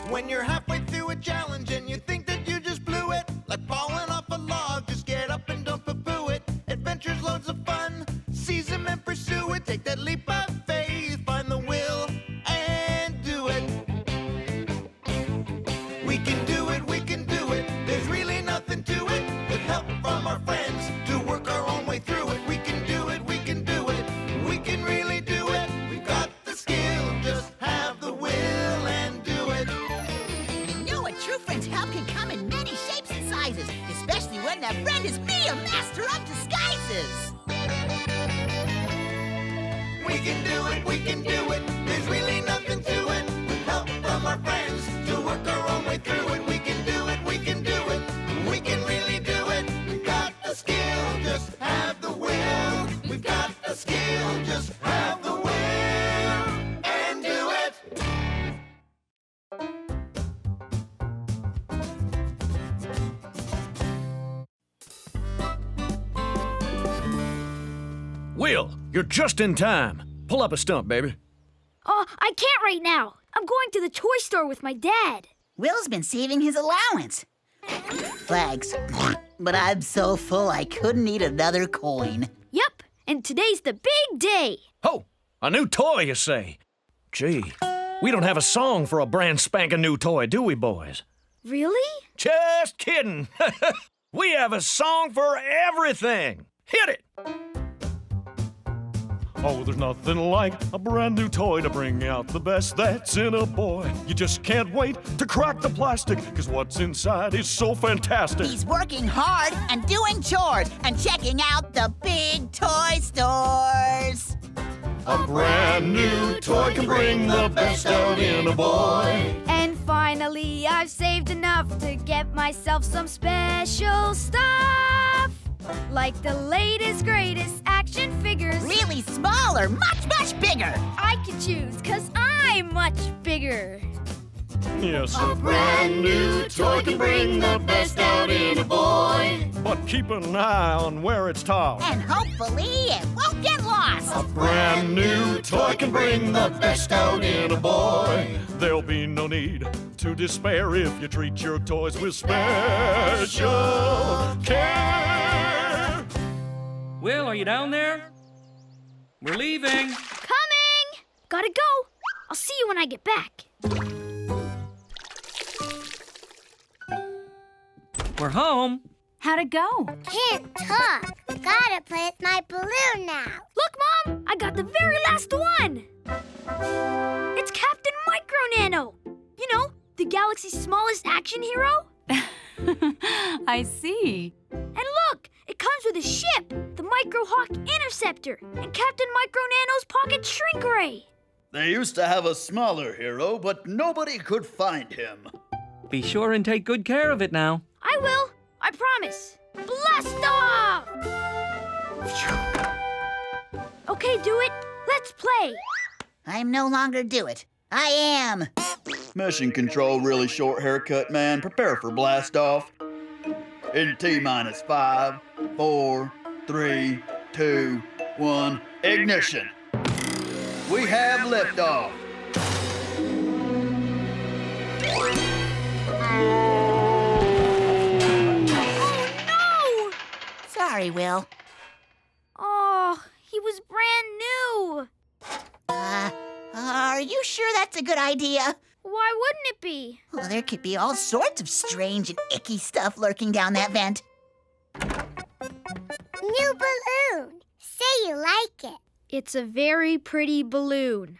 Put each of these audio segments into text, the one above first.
When you're halfway through a challenge and you think that you just blew it, like falling off a log, just get up and don't poo-poo it. Adventure's loads of fun, seize them and pursue it. Take that leap of faith, find the will, and do it. We can do it, we can do it. There's really nothing to it. With help from our friends to work our own way through it. We can do it, we can do it. We can really do it. We've got the skill, just have the will and do it. You know a true friend's help can come in many shapes and sizes, especially when that friend is me, a master of disguises. We can do it, we can do it. There's really nothing to it. With help from our friends to work our own way through it. We can do it, we can do it. We can really do it. We've got the skill, just have the will. We've got the skill, just have the will and do it. Will, you're just in time. Pull up a stump, baby. Oh, I can't right now. I'm going to the toy store with my dad. Will's been saving his allowance. Thanks. But I'm so full I couldn't eat another coin. Yep, and today's the big day. Oh, a new toy, you say? Gee, we don't have a song for a brand spanking new toy, do we, boys? Really? Just kidding. We have a song for everything. Hit it. Oh, there's nothing like a brand new toy to bring out the best that's in a boy. You just can't wait to crack the plastic, 'cause what's inside is so fantastic. He's working hard and doing chores and checking out the big toy stores. A brand new toy can bring the best out in a boy. And finally, I've saved enough to get myself some special stuff. Like the latest, greatest action figures. Really small or much, much bigger. I can choose, 'cause I'm much bigger. Yes, A brand new toy can bring the best out in a boy. but keep an eye on where it's tossed. And hopefully it won't get lost. A brand new toy can bring the best out in a boy. There'll be no need to despair if you treat your toys with special care. Will, are you down there? We're leaving. Coming! Gotta go. I'll see you when I get back. We're home. How'd it go? Can't talk. Gotta play with my balloon now. Look, Mom! I got the very last one! It's Captain Micro Nano! You know, the galaxy's smallest action hero? I see. And look! It comes with a ship, the Micro Hawk Interceptor, and Captain Micro Nano's pocket shrink ray. They used to have a smaller hero, but nobody could find him. Be sure and take good care of it now. I will. I promise. Blast off! Okay, Dewitt. Let's play. I'm no longer Dewitt. I am. Mission control, really short haircut, man. Prepare for blast off. In T-minus 5, 4, 3, 2, 1, ignition. We have liftoff. Sorry, Will. Oh, he was brand new. Are you sure that's a good idea? Why wouldn't it be? Well, there could be all sorts of strange and icky stuff lurking down that vent. New balloon. Say you like it. It's a very pretty balloon.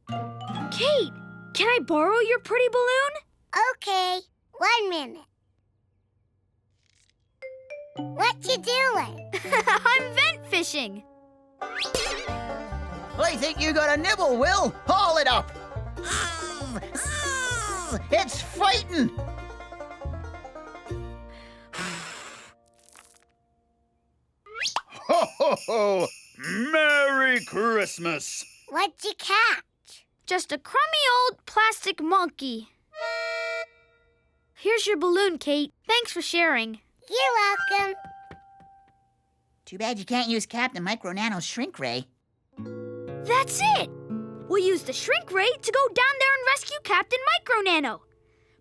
Kate, can I borrow your pretty balloon? Okay, 1 minute. What you doing? I'm vent fishing. I think you got a nibble, Will. Haul it up. It's fighting! Ho, ho, ho! Merry Christmas! What'd you catch? Just a crummy old plastic monkey. Here's your balloon, Kate. Thanks for sharing. You're welcome. Too bad you can't use Captain Micro Nano's shrink ray. That's it! We'll use the shrink ray to go down there and rescue Captain Micro Nano.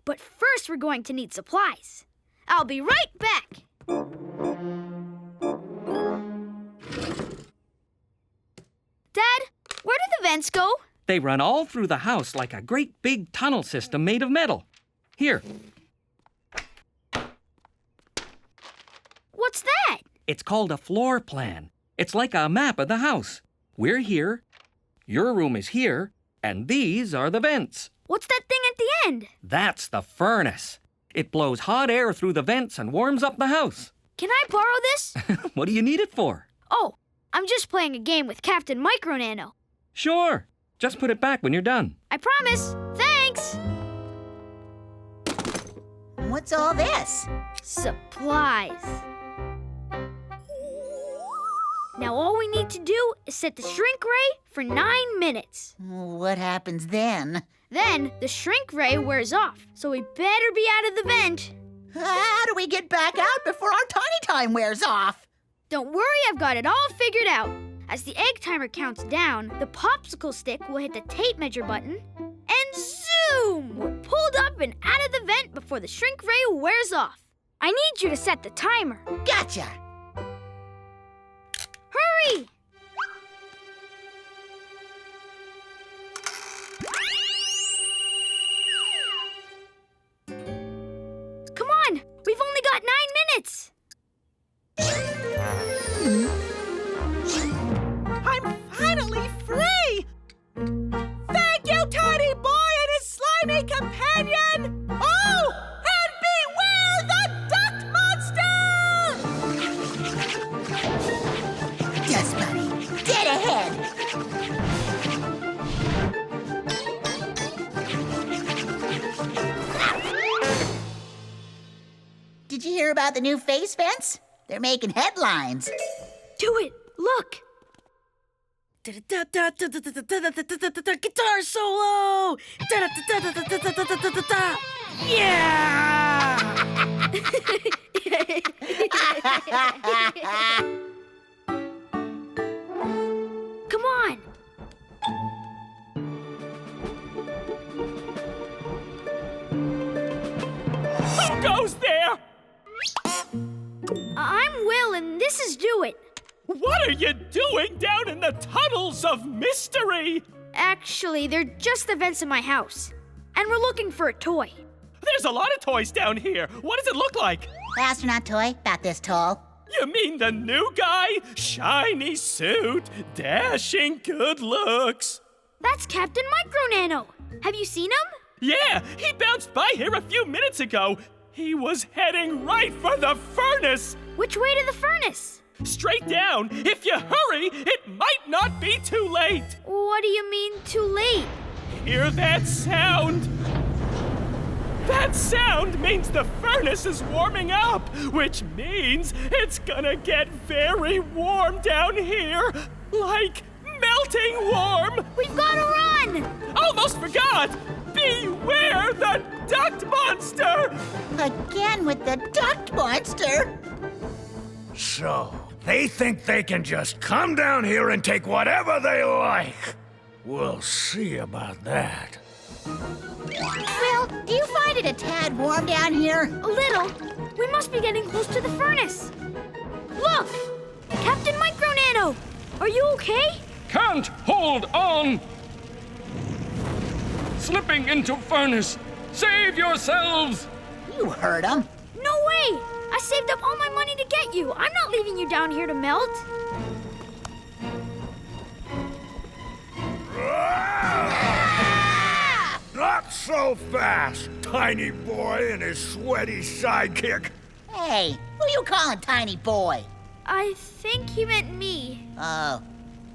But first, we're going to need supplies. I'll be right back. Dad, where do the vents go? They run all through the house like a great big tunnel system made of metal. Here, What's that? it's called a floor plan. It's like a map of the house. We're here, your room is here, and these are the vents. What's that thing at the end? That's the furnace. It blows hot air through the vents and warms up the house. Can I borrow this? What do you need it for? Oh, I'm just playing a game with Captain Micro Nano. Sure. Just put it back when you're done. I promise. Thanks. What's all this? Supplies. Now all we need to do is set the shrink ray for 9 minutes. What happens then? Then the shrink ray wears off, so we better be out of the vent. How do we get back out before our tiny time wears off? Don't worry, I've got it all figured out. As the egg timer counts down, the popsicle stick will hit the tape measure button, and zoom! We're pulled up and out of the vent before the shrink ray wears off. I need you to set the timer. Gotcha! Hurry! Come on! We've only got 9 minutes! I'm finally free! Thank you, Tiny Boy and his slimy companion! Oh! And beware the duct monster! Yes, buddy. Dead ahead! Did you hear about the new face vents? They're making headlines. Dewitt, look! Guitar solo! Yeah! Come on! Who goes there? I'm Will, and this is Dewitt. What are you doing down in the tunnels of mystery? Actually, they're just the vents in my house. And we're looking for a toy. There's a lot of toys down here. What does it look like? Astronaut toy, about this tall. You mean the new guy? Shiny suit, dashing good looks. That's Captain Micro Nano. Have you seen him? Yeah, he bounced by here a few minutes ago. He was heading right for the furnace. Which way to the furnace? Straight down. If you hurry, it might not be too late. What do you mean, too late? Hear that sound? That sound means the furnace is warming up, which means it's gonna get very warm down here, like melting warm. We've got to run! Almost forgot! Beware the duct monster! Again with the duct monster? So, they think they can just come down here and take whatever they like. We'll see about that. Will, do you find it a tad warm down here? A little. We must be getting close to the furnace. Look! Captain Micro Nano! Are you okay? Can't hold on! Slipping into furnace! Save yourselves! You heard him. No way! I saved up all my money to get you. I'm not leaving you down here to melt. Not so fast, tiny boy and his sweaty sidekick. Hey, who you calling tiny boy? I think he meant me. Oh,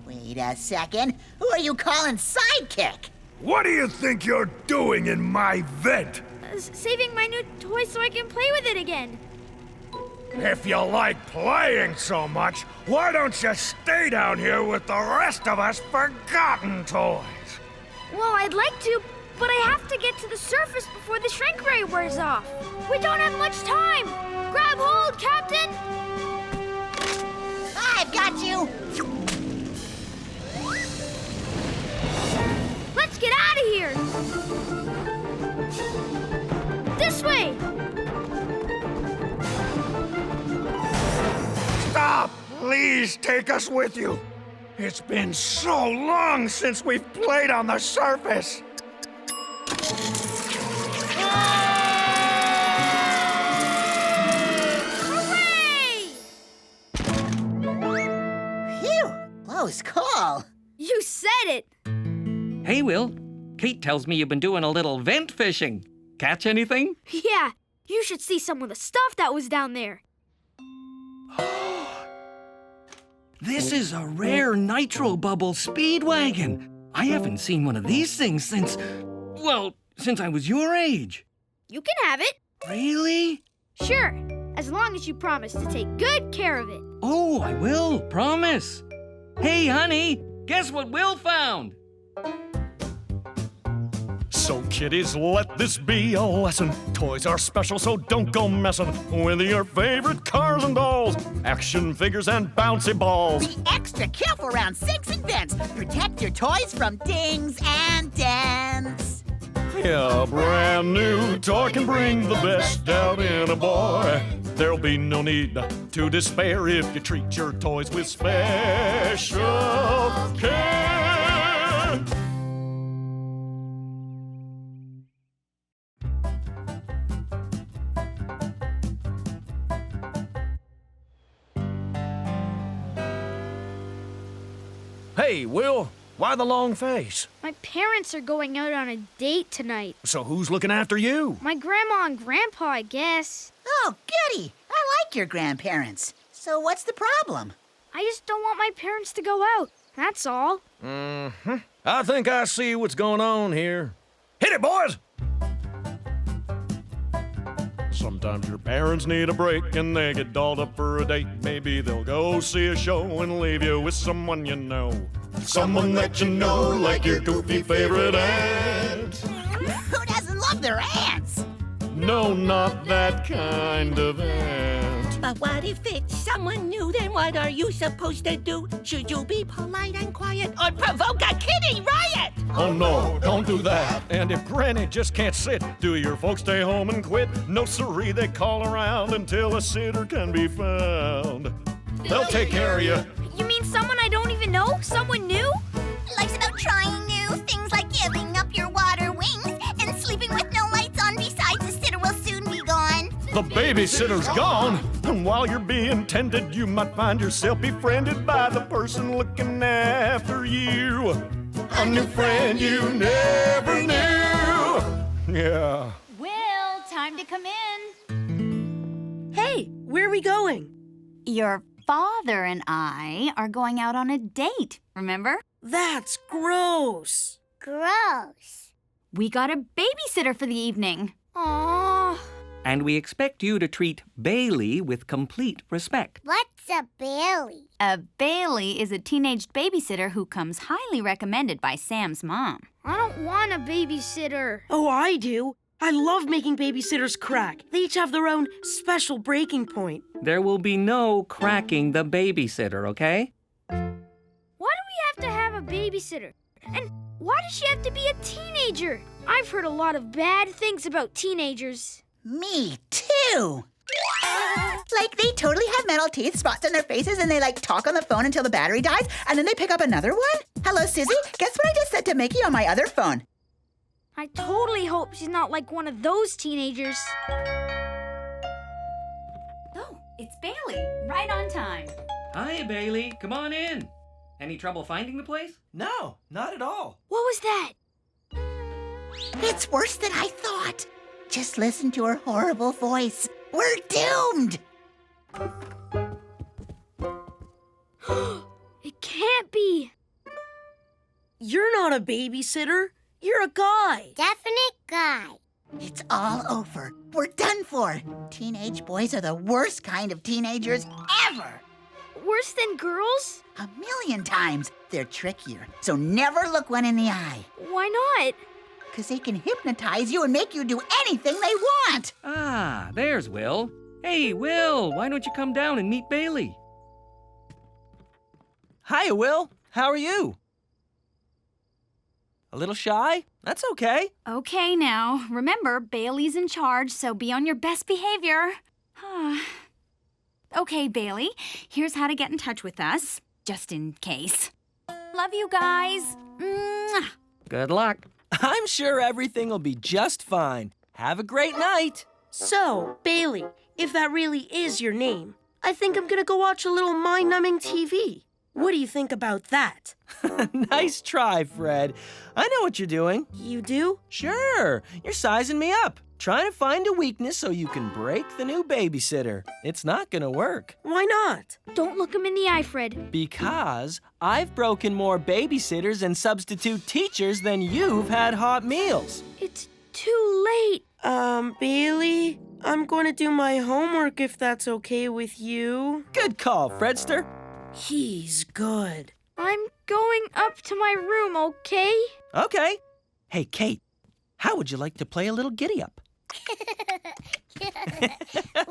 wait a second. Who are you calling sidekick? What do you think you're doing in my vent? Saving my new toy so I can play with it again. If you like playing so much, why don't you stay down here with the rest of us forgotten toys? Well, I'd like to, but I have to get to the surface before the shrink ray wears off. We don't have much time. Grab hold, Captain. I've got you. here. This way. Stop! Please take us with you. It's been so long since we've played on the surface. Hooray! Phew! Close call. You said it. Hey, Will. Kate tells me you've been doing a little vent fishing. Catch anything? Yeah, you should see some of the stuff that was down there. This is a rare nitro bubble speedwagon. I haven't seen one of these things since I was your age. You can have it. Really? Sure, as long as you promise to take good care of it. Oh, I will, promise. Hey, honey, guess what Will found? So kiddies, let this be a lesson. Toys are special, so don't go messing with your favorite cars and dolls, action figures and bouncy balls. Be extra careful around sinks and vents. Protect your toys from dings and dents. Yeah, a brand new toy can bring the best out in a boy. There'll be no need to despair if you treat your toys with special care. Hey, Will, why the long face? My parents are going out on a date tonight. So who's looking after you? My grandma and grandpa, I guess. Oh, goody. I like your grandparents. So what's the problem? I just don't want my parents to go out. That's all. I think I see what's going on here. Hit it, boys! Sometimes your parents need a break and they get dolled up for a date. Maybe they'll go see a show and leave you with someone you know. Someone that you know, like your goofy favorite aunt. Who doesn't love their aunts? No, not that kind of aunt. But what if it's someone new? Then what are you supposed to do? Should you be polite and quiet or provoke a kitty riot? Oh no, don't do that. And if Granny just can't sit, do your folks stay home and quit? No siree, they call around until a sitter can be found. They'll take care of you. You mean someone I don't even know? Someone new? Life's about trying new things like giving up your water wings and sleeping with no lights on. Besides, the sitter will soon be gone. The babysitter's gone. And while you're being tended, you might find yourself befriended by the person looking after you. A new friend you never knew. Yeah. Will, time to come in. Hey, where are we going? Your father and I are going out on a date, remember? That's gross. Gross. We got a babysitter for the evening. Aww. And we expect you to treat Bailey with complete respect. What's a Bailey? A Bailey is a teenage babysitter who comes highly recommended by Sam's mom. I don't want a babysitter. Oh, I do. I love making babysitters crack. They each have their own special breaking point. There will be no cracking the babysitter, okay? Why do we have to have a babysitter? And why does she have to be a teenager? I've heard a lot of bad things about teenagers. Me too. Like they totally have metal teeth, spots on their faces, and they like talk on the phone until the battery dies, and then they pick up another one? Hello, Susie. Guess what I just said to Mickey on my other phone? I totally hope she's not like one of those teenagers. Oh, it's Bailey. Right on time. Hi, Bailey. Come on in. Any trouble finding the place? No, not at all. What was that? It's worse than I thought. Just listen to her horrible voice. We're doomed. It can't be. You're not a babysitter. You're a guy. Definite guy. It's all over. We're done for. Teenage boys are the worst kind of teenagers ever. Worse than girls? 1,000,000 times. They're trickier, so never look one in the eye. Why not? Because they can hypnotize you and make you do anything they want. Ah, there's Will. Hey, Will, why don't you come down and meet Bailey? Hiya, Will. How are you? A little shy? That's okay. Okay now, remember, Bailey's in charge, so be on your best behavior. Okay, Bailey, here's how to get in touch with us, just in case. Love you guys. Mwah. Good luck. I'm sure everything will be just fine. Have a great night. So, Bailey, if that really is your name, I think I'm gonna go watch a little mind-numbing TV. What do you think about that? Nice try, Fred. I know what you're doing. You do? Sure. You're sizing me up. Trying to find a weakness so you can break the new babysitter. It's not gonna work. Why not? Don't look him in the eye, Fred. Because I've broken more babysitters and substitute teachers than you've had hot meals. It's too late. Bailey, I'm going to do my homework if that's okay with you. Good call, Fredster. He's good. I'm going up to my room, okay? Okay. Hey, Kate, how would you like to play a little giddy-up?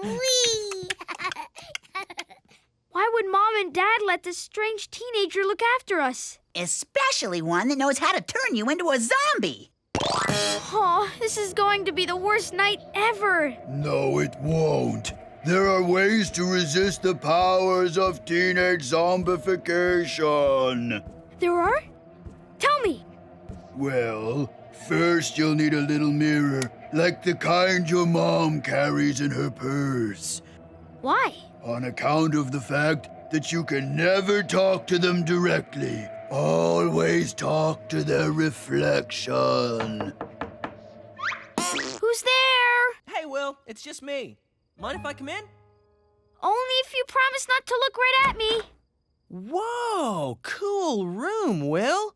Whee! Why would Mom and Dad let this strange teenager look after us? Especially one that knows how to turn you into a zombie. Oh, this is going to be the worst night ever. No, it won't. There are ways to resist the powers of teenage zombification. There are? Tell me. Well, first you'll need a little mirror, like the kind your mom carries in her purse. Why? On account of the fact that you can never talk to them directly. Always talk to their reflection. Who's there? Hey, Will, it's just me. Mind if I come in? Only if you promise not to look right at me. Whoa, cool room, Will.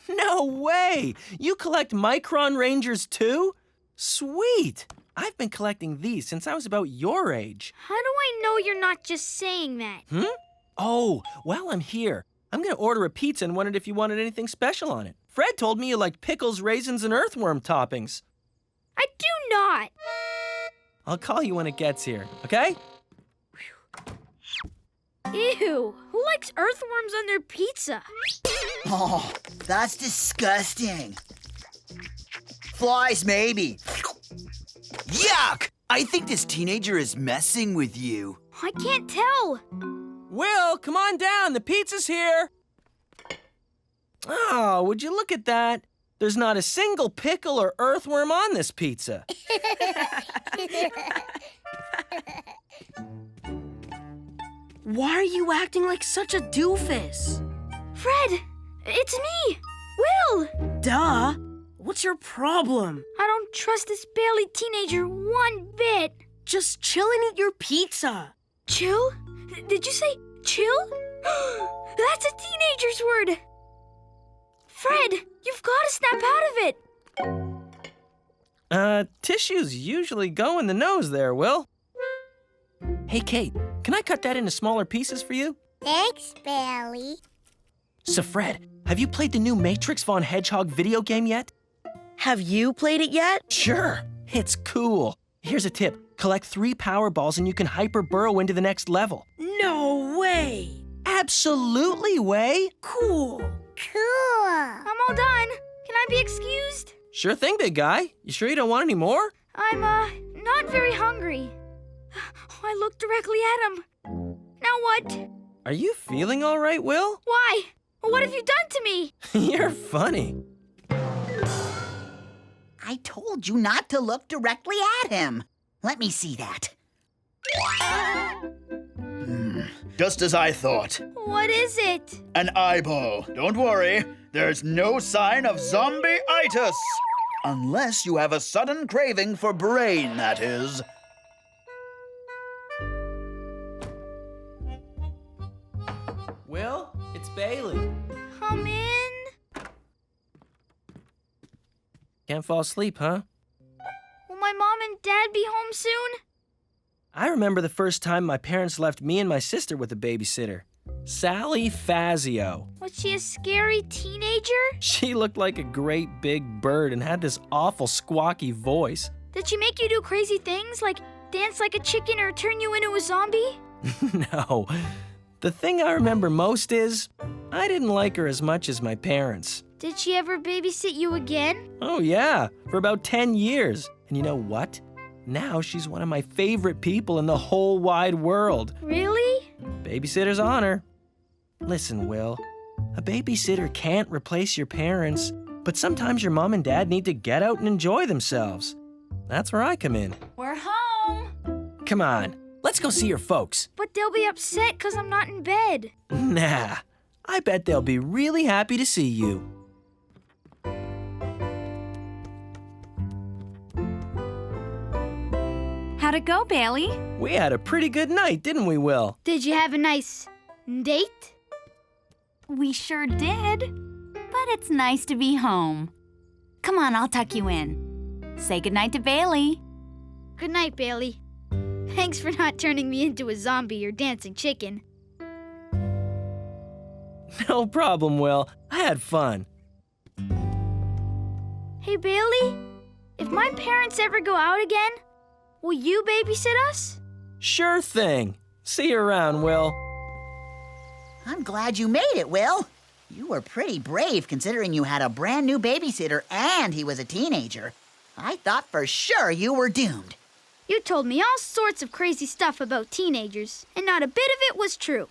No way! You collect Micron Rangers too? Sweet! I've been collecting these since I was about your age. How do I know you're not just saying that? Oh, while I'm here, I'm gonna order a pizza and wondered if you wanted anything special on it. Fred told me you liked pickles, raisins, and earthworm toppings. I do not. I'll call you when it gets here, okay? Ew, who likes earthworms on their pizza? Oh, that's disgusting. Flies, maybe. Yuck! I think this teenager is messing with you. I can't tell. Will, come on down, the pizza's here. Oh, would you look at that? There's not a single pickle or earthworm on this pizza. Why are you acting like such a doofus? Fred, it's me, Will. Duh. What's your problem? I don't trust this Bailey teenager one bit. Just chill and eat your pizza. Chill? Did you say chill? That's a teenager's word. Fred, you've got to snap out of it. Tissues usually go in the nose there, Will. Hey, Kate, can I cut that into smaller pieces for you? Thanks, Bailey. So, Fred, have you played the new Matrix Von Hedgehog video game yet? Have you played it yet? Sure, it's cool. Here's a tip. Collect 3 power balls and you can hyper burrow into the next level. No way. Absolutely, Way. Cool. Cool. I'm all done. Can I be excused? Sure thing, big guy. You sure you don't want any more? I'm, not very hungry. I looked directly at him. Now what? Are you feeling all right, Will? Why? What have you done to me? You're funny. I told you not to look directly at him. Let me see that. Just as I thought. What is it? An eyeball. Don't worry. There's no sign of zombie-itis. Unless you have a sudden craving for brain, that is. Will, it's Bailey. Come in. Can't fall asleep, huh? Will my mom and dad be home soon? I remember the first time my parents left me and my sister with a babysitter. Sally Fazio. Was she a scary teenager? She looked like a great big bird and had this awful squawky voice. Did she make you do crazy things like dance like a chicken or turn you into a zombie? No. The thing I remember most is I didn't like her as much as my parents. Did she ever babysit you again? Oh, yeah, for about 10 years. And you know what? Now she's one of my favorite people in the whole wide world. Really? Babysitter's honor. Listen, Will, a babysitter can't replace your parents, but sometimes your mom and dad need to get out and enjoy themselves. That's where I come in. We're home. Come on, let's go see your folks. But they'll be upset because I'm not in bed. Nah, I bet they'll be really happy to see you. How'd it go, Bailey? We had a pretty good night, didn't we, Will? Did you have a nice date? We sure did. But it's nice to be home. Come on, I'll tuck you in. Say goodnight to Bailey. Good night, Bailey. Thanks for not turning me into a zombie or dancing chicken. No problem, Will. I had fun. Hey, Bailey, if my parents ever go out again, will you babysit us? Sure thing. See you around, Will. I'm glad you made it, Will. You were pretty brave considering you had a brand new babysitter and he was a teenager. I thought for sure you were doomed. You told me all sorts of crazy stuff about teenagers, and not a bit of it was true.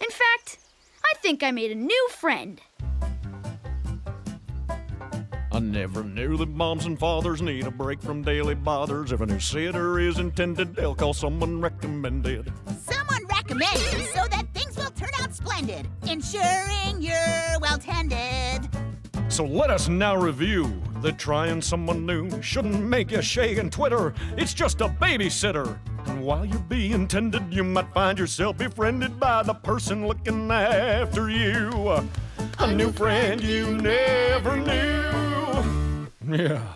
In fact, I think I made a new friend. I never knew that moms and fathers need a break from daily bothers. If a new sitter is intended, they'll call someone recommended. Someone recommended so that things will turn out splendid, ensuring you're well tended. So let us now review that trying someone new shouldn't make you shake and twitter. It's just a babysitter. And while you're being tended, you might find yourself befriended by the person looking after you. A new friend you never knew. Yeah.